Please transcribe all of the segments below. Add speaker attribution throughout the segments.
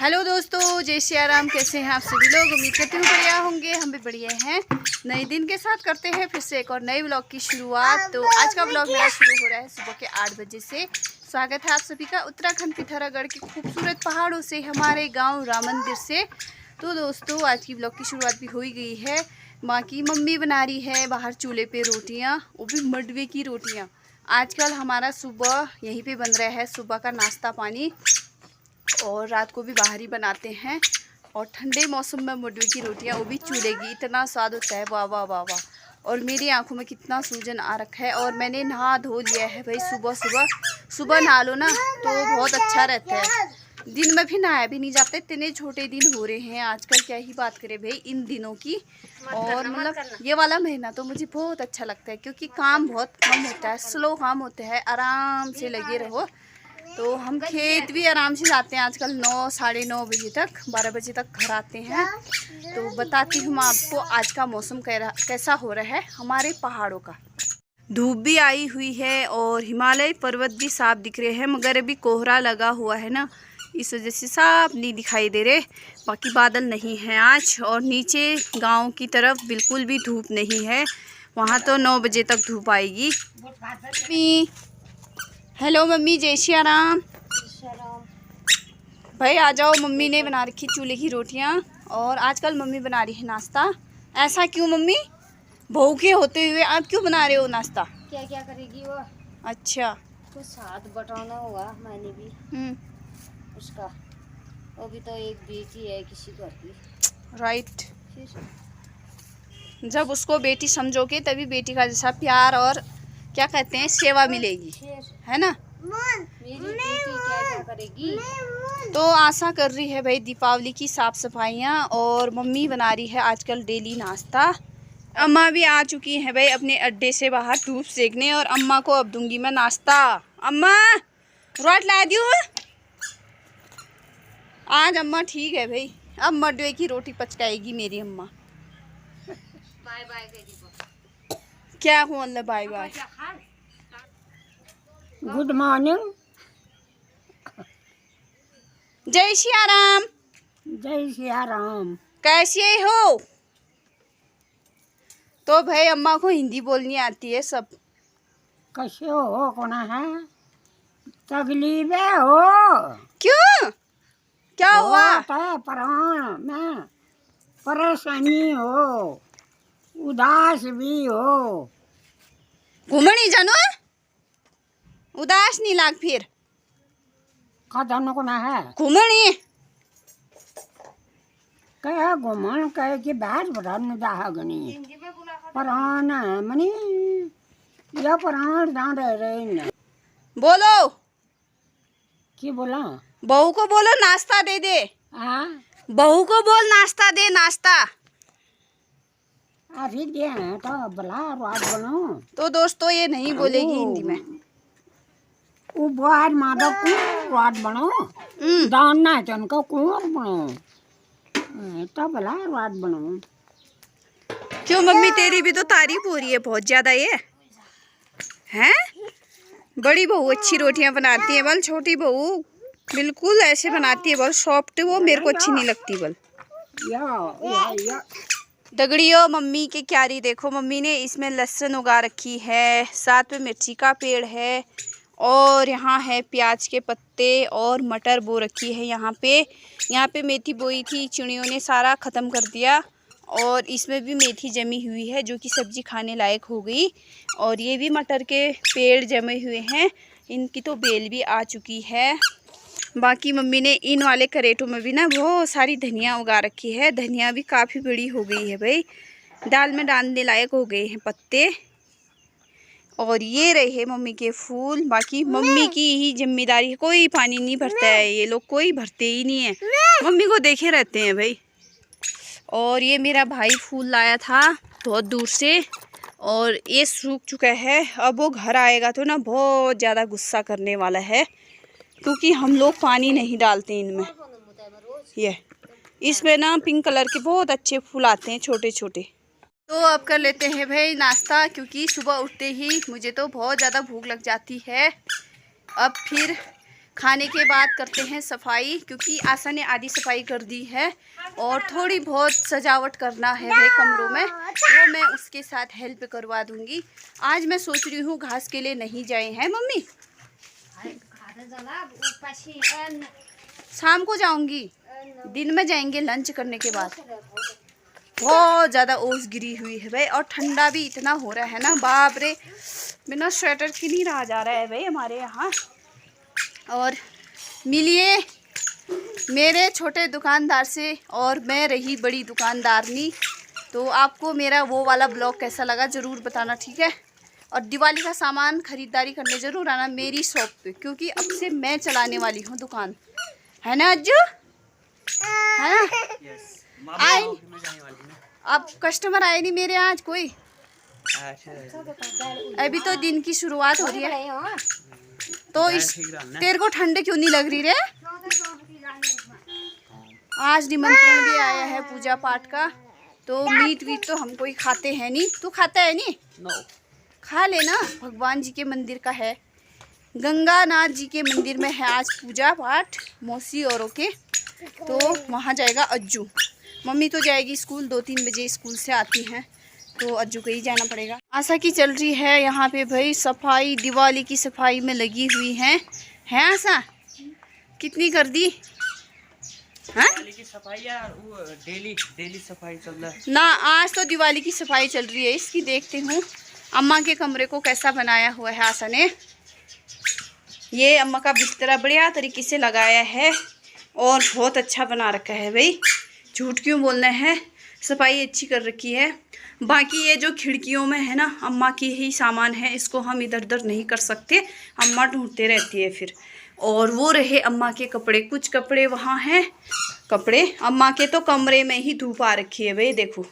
Speaker 1: Hello दोस्तों, जय श्री राम। कैसे हैं आप सभी लोग? उम्मीद करती हूँ बढ़िया होंगे। हम भी बढ़िया हैं। नए दिन के साथ करते हैं फिर से एक और नए व्लॉग की शुरुआत। तो आज का व्लॉग मेरा शुरू हो रहा है सुबह के 8 बजे से। स्वागत है आप सभी का उत्तराखंड पिथौरागढ़ के खूबसूरत पहाड़ों से, हमारे गाँव राम मंदिर से। तो दोस्तों आज की व्लॉग की शुरुआत भी हो ही गई है। माँ की मम्मी बना रही है बाहर चूल्हे पे रोटियाँ, वो भी मडवे की रोटियाँ। आजकल हमारा सुबह यहीं पे बन रहा है, सुबह का नाश्ता पानी, और रात को भी बाहर ही बनाते हैं। और ठंडे मौसम में मडवे की रोटियां, वो भी चूल्हे की, इतना स्वाद होता है, वाह वाह वाह वाह। और मेरी आंखों में कितना सूजन आ रखा है। और मैंने नहा धो लिया है भाई। सुबह नहा लो ना तो बहुत अच्छा रहता है। दिन में भी नहाया भी नहीं जाता, इतने छोटे दिन हो रहे हैं आजकल, क्या ही बात करें भाई इन दिनों की। और मतलब ये वाला महीना तो मुझे बहुत अच्छा लगता है, क्योंकि काम बहुत कम होता है, स्लो काम होता है, आराम से लगे रहो। तो हम खेत भी आराम से जाते हैं आजकल, 9 साढ़े 9 बजे तक, 12 बजे तक घर आते हैं। तो बताती हूँ आपको आज का मौसम कैसा हो रहा है हमारे पहाड़ों का। धूप भी आई हुई है और हिमालय पर्वत भी साफ दिख रहे हैं, मगर अभी कोहरा लगा हुआ है ना, इस वजह से साफ नहीं दिखाई दे रहे। बाकी बादल नहीं है आज। और नीचे गांव की तरफ बिल्कुल भी धूप नहीं है, वहाँ तो 9 बजे तक धूप आएगी। हेलो मम्मी, जय श्री राम। भाई आ जाओ, मम्मी ने बना रखी चूल्हे की रोटियां। और आजकल मम्मी बना रही है नाश्ता। ऐसा क्यों मम्मी, बहू के होते हुए आप क्यों बना रहे हो नाश्ता?
Speaker 2: क्या क्या करेगी वो?
Speaker 1: अच्छा,
Speaker 2: कुछ साथ बटाना हुआ मैंने भी उसका। वो भी तो एक बेटी है किसी घर की।
Speaker 1: राइट। जब उसको बेटी समझोगे तभी बेटी का जैसा प्यार और क्या कहते हैं सेवा मिलेगी, है ना?
Speaker 2: मेरी बेटी क्या क्या करेगी?
Speaker 1: तो आशा कर रही है भाई दीपावली की साफ सफाइयाँ, और मम्मी बना रही है आजकल डेली नाश्ता। अम्मा भी आ चुकी हैं भाई अपने अड्डे से बाहर धूप सेकने, और अम्मा को अब दूंगी मैं नाश्ता। अम्मा रोट ला दियो। आज अम्मा ठीक है भाई, अब मडवे की रोटी पचकाएगी मेरी अम्मा।
Speaker 2: बाय बाय
Speaker 1: क्या हुआ अल्लाह बाय बाय।
Speaker 2: Good morning.
Speaker 1: जय श्री राम।
Speaker 2: जय श्री राम।
Speaker 1: कैसे हो? तो भाई अम्मा को हिंदी बोलनी आती है सब।
Speaker 2: कैसे हो? कौन है? तकलीफ हो?
Speaker 1: क्यों, क्या हुआ?
Speaker 2: प्राण में परेशानी हो, उदास भी हो।
Speaker 1: घूमनी जानो, उदास नहीं लाग फिर
Speaker 2: कदन को ना है
Speaker 1: घूमनी।
Speaker 2: कह घुमन कह के बाहर बढ़ाने जागनी प्राण मनी या प्राण दान रहे न।
Speaker 1: बोलो,
Speaker 2: की बोला?
Speaker 1: बहू को बोलो नाश्ता दे दे। बहू को बोल नाश्ता दे, नाश्ता।
Speaker 2: अरे दे तो भला रात बनो।
Speaker 1: तो दोस्तों ये नहीं बोलेगी हिंदी में।
Speaker 2: वो बाहर मादा को रात बनो, दान ना चन का कुआं बनो, तो भला रात बनो।
Speaker 1: क्यों मम्मी, तेरी भी तो तारीफ हो रही है बहुत ज्यादा ये हैं। बड़ी बहू अच्छी रोटियां बनाती है, बल छोटी बहू बिल्कुल ऐसे बनाती है, बल सॉफ्ट, वो मेरे को अच्छी नहीं लगती। बल
Speaker 2: या
Speaker 1: दगड़ियों, मम्मी के क्यारी देखो, मम्मी ने इसमें लहसुन उगा रखी है, साथ में मिर्ची का पेड़ है, और यहाँ है प्याज के पत्ते, और मटर बो रखी है यहाँ पे मेथी बोई थी, चिड़ियों ने सारा ख़त्म कर दिया। और इसमें भी मेथी जमी हुई है जो कि सब्जी खाने लायक हो गई। और ये भी मटर के पेड़ जमे हुए हैं, इनकी तो बेल भी आ चुकी है। बाकी मम्मी ने इन वाले करेटों में भी ना बहुत सारी धनिया उगा रखी है, धनिया भी काफ़ी बड़ी हो गई है भाई, दाल में डालने लायक हो गए हैं पत्ते। और ये रहे मम्मी के फूल। बाकी मम्मी की ही जिम्मेदारी है, कोई पानी नहीं भरता है, ये लोग कोई भरते ही नहीं है, मम्मी को देखे रहते हैं भाई। और ये मेरा भाई फूल लाया था बहुत दूर से, और ये सूख चुका है। अब वो घर आएगा तो ना बहुत ज़्यादा गुस्सा करने वाला है, क्योंकि हम लोग पानी नहीं डालते इनमें। ये इसमें ना पिंक कलर के बहुत अच्छे फूल आते हैं, छोटे छोटे। तो अब कर लेते हैं भाई नाश्ता, क्योंकि सुबह उठते ही मुझे तो बहुत ज़्यादा भूख लग जाती है। अब फिर खाने के बाद करते हैं सफाई, क्योंकि आशा ने आधी सफाई कर दी है और थोड़ी बहुत सजावट करना है भाई कमरों में, वो मैं उसके साथ हेल्प करवा दूंगी। आज मैं सोच रही हूँ घास के लिए नहीं जाए हैं मम्मी, शाम को जाऊंगी, दिन में जाएंगे लंच करने के बाद। बहुत ज़्यादा ओस गिरी हुई है भाई और ठंडा भी इतना हो रहा है ना, बाप रे, बिना स्वेटर की नहीं रहा जा रहा है भाई हमारे यहाँ। और मिलिए मेरे छोटे दुकानदार से, और मैं रही बड़ी दुकानदारनी। तो आपको मेरा वो वाला ब्लॉग कैसा लगा ज़रूर बताना, ठीक है। और दिवाली का सामान ख़रीदारी करने ज़रूर आना मेरी शॉप पे, क्योंकि अब से मैं चलाने वाली हूँ दुकान, है ना अज्जू, है ना? आए अब कस्टमर आए नहीं मेरे आज कोई, अभी तो दिन की शुरुआत हो रही है। तो इस तेरे को ठंड क्यों नहीं लग रही रे? आज निमंत्रण भी आया है पूजा पाठ का, तो मीट वीट तो हम कोई खाते हैं नहीं। तू खाता है नहीं? no. खा लेना, भगवान जी के मंदिर का है, गंगानाथ जी के मंदिर में है आज पूजा पाठ मौसी औरों के, तो वहाँ जाएगा अज्जू। मम्मी तो जाएगी स्कूल, 2-3 बजे स्कूल से आती हैं, तो अज्जू को ही जाना पड़ेगा। आशा की चल रही है यहाँ पे भाई सफाई, दिवाली की सफाई में लगी हुई हैं। है आशा कितनी कर दी? हाँ
Speaker 3: की सफाई यार, वो डेली सफाई चल रहा है
Speaker 1: ना, आज तो दिवाली की सफाई चल रही है इसकी। देखती हूँ अम्मा के कमरे को कैसा बनाया हुआ है आशा ने। ये अम्मा का बिस्तरा बढ़िया तरीके से लगाया है और बहुत अच्छा बना रखा है भाई, झूठ क्यों बोलना है, सफाई अच्छी कर रखी है। बाकी ये जो खिड़कियों में है ना, अम्मा की ही सामान है, इसको हम इधर उधर नहीं कर सकते, अम्मा ढूंढते रहती है फिर। और वो रहे अम्मा के कपड़े, कुछ कपड़े वहाँ हैं, कपड़े अम्मा के तो कमरे में ही धूप आ रखी है भाई। देखो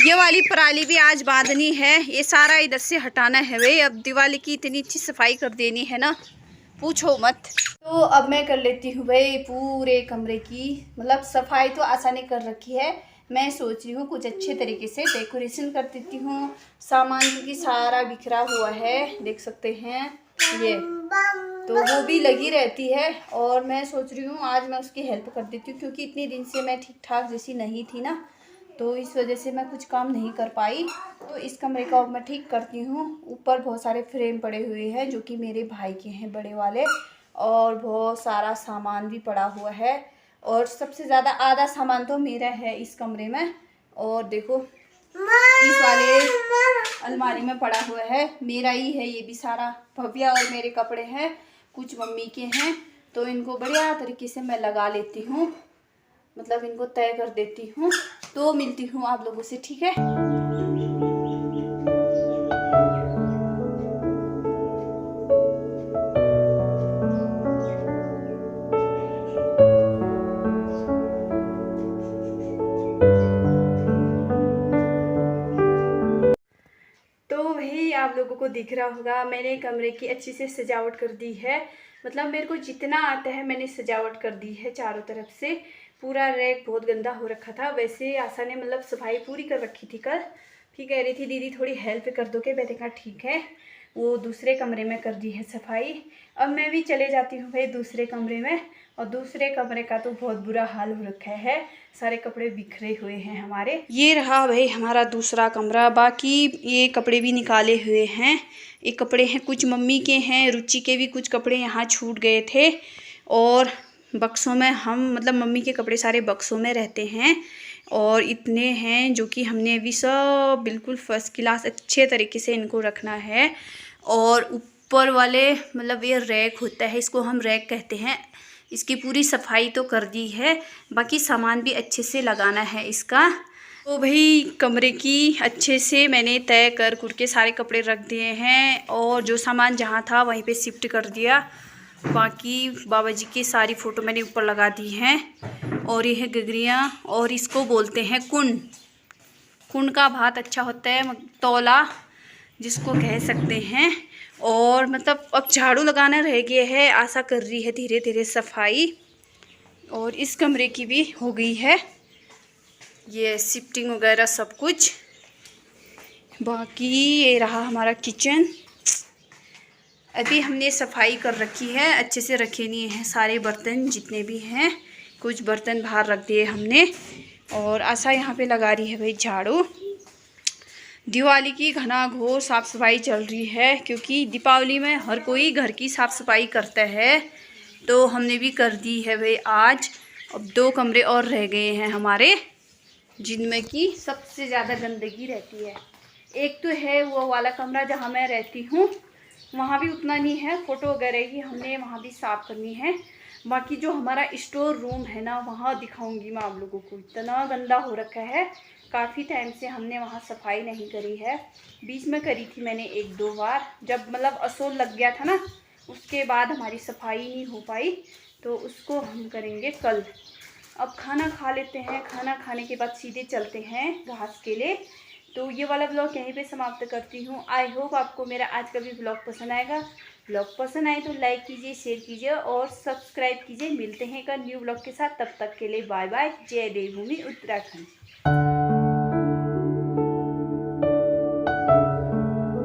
Speaker 1: ये वाली पराली भी आज बांधनी है, ये सारा इधर से हटाना है भाई। अब दिवाली की इतनी अच्छी सफाई कर देनी है ना, पूछो मत। तो अब मैं कर लेती हूँ भाई पूरे कमरे की, मतलब सफाई तो आशा ने कर रखी है, मैं सोच रही हूँ कुछ अच्छे तरीके से डेकोरेशन कर देती हूँ। सामान क्योंकि सारा बिखरा हुआ है, देख सकते हैं ये, तो वो भी लगी रहती है और मैं सोच रही हूँ आज मैं उसकी हेल्प कर देती हूँ, क्योंकि इतने दिन से मैं ठीक ठाक जैसी नहीं थी ना, तो इस वजह से मैं कुछ काम नहीं कर पाई। तो इस कमरे का मैं ठीक करती हूँ। ऊपर बहुत सारे फ्रेम पड़े हुए हैं जो कि मेरे भाई के हैं बड़े वाले, और बहुत सारा सामान भी पड़ा हुआ है, और सबसे ज़्यादा आधा सामान तो मेरा है इस कमरे में। और देखो इस वाले अलमारी में पड़ा हुआ है, मेरा ही है ये भी सारा, भव्या और मेरे कपड़े हैं, कुछ मम्मी के हैं, तो इनको बढ़िया तरीके से मैं लगा लेती हूँ, मतलब इनको तय कर देती हूँ। तो मिलती हूँ आप लोगों से, ठीक है। तो वही आप लोगों को दिख रहा होगा, मैंने कमरे की अच्छी से सजावट कर दी है, मतलब मेरे को जितना आता है मैंने सजावट कर दी है चारों तरफ से। पूरा रैक बहुत गंदा हो रखा था, वैसे आशा ने मतलब सफाई पूरी कर रखी थी कल, फिर कह रही थी दीदी थोड़ी हेल्प कर दोगे, मैंने कहा ठीक है। वो दूसरे कमरे में कर दी है सफाई। अब मैं भी चले जाती हूँ भाई दूसरे कमरे में, और दूसरे कमरे का तो बहुत बुरा हाल हो रखा है, सारे कपड़े बिखरे हुए हैं हमारे। ये रहा भाई हमारा दूसरा कमरा, बाकी ये कपड़े भी निकाले हुए हैं, ये कपड़े हैं कुछ मम्मी के हैं, रुचि के भी कुछ कपड़े यहाँ छूट गए थे, और बक्सों में हम मतलब मम्मी के कपड़े सारे बक्सों में रहते हैं, और इतने हैं जो कि हमने अभी सब बिल्कुल फर्स्ट क्लास अच्छे तरीके से इनको रखना है। और ऊपर वाले मतलब ये रैक होता है, इसको हम रैक कहते हैं, इसकी पूरी सफाई तो कर दी है, बाकी सामान भी अच्छे से लगाना है इसका। तो भाई कमरे की अच्छे से मैंने तय कर के सारे कपड़े रख दिए हैं, और जो सामान जहाँ था वहीं पे शिफ्ट कर दिया। बाकी बाबा जी की सारी फ़ोटो मैंने ऊपर लगा दी हैं, और ये है गगरियाँ, और इसको बोलते हैं कुंड। कुंड का भात अच्छा होता है, तौला जिसको कह सकते हैं। और मतलब अब झाड़ू लगाना रह गया है, आशा कर रही है धीरे धीरे सफाई, और इस कमरे की भी हो गई है ये शिफ्टिंग वगैरह सब कुछ। बाकी ये रहा हमारा किचन, अभी हमने सफाई कर रखी है, अच्छे से रखे नहीं हैं सारे बर्तन जितने भी हैं, कुछ बर्तन बाहर रख दिए हमने। और आशा यहाँ पे लगा रही है भाई झाड़ू। दिवाली की घना घोर साफ़ सफाई चल रही है, क्योंकि दीपावली में हर कोई घर की साफ़ सफाई करता है, तो हमने भी कर दी है भाई आज। अब 2 कमरे और रह गए हैं हमारे, जिनमें कि सबसे ज़्यादा गंदगी रहती है। एक तो है वो वाला कमरा जहाँ मैं रहती हूँ, वहाँ भी उतना नहीं है, फ़ोटो वगैरह की हमने वहाँ भी साफ़ करनी है। बाकी जो हमारा स्टोर रूम है ना, वहाँ दिखाऊंगी मैं आप लोगों को। इतना गंदा हो रखा है, काफ़ी टाइम से हमने वहाँ सफाई नहीं करी है। बीच में करी थी मैंने 1-2 बार, जब मतलब असोल लग गया था ना, उसके बाद हमारी सफाई नहीं हो पाई, तो उसको हम करेंगे कल। अब खाना खा लेते हैं, खाना खाने के बाद सीधे चलते हैं घास के लिए। तो ये वाला ब्लॉग यहीं पे समाप्त करती हूँ। आई होप आपको मेरा आज का भी ब्लॉग पसंद आएगा। ब्लॉग पसंद आए तो लाइक कीजिए, शेयर कीजिए और सब्सक्राइब कीजिए। मिलते हैं एक न्यू ब्लॉग के साथ, तब तक के लिए बाय बाय। जय देवभूमि उत्तराखंड।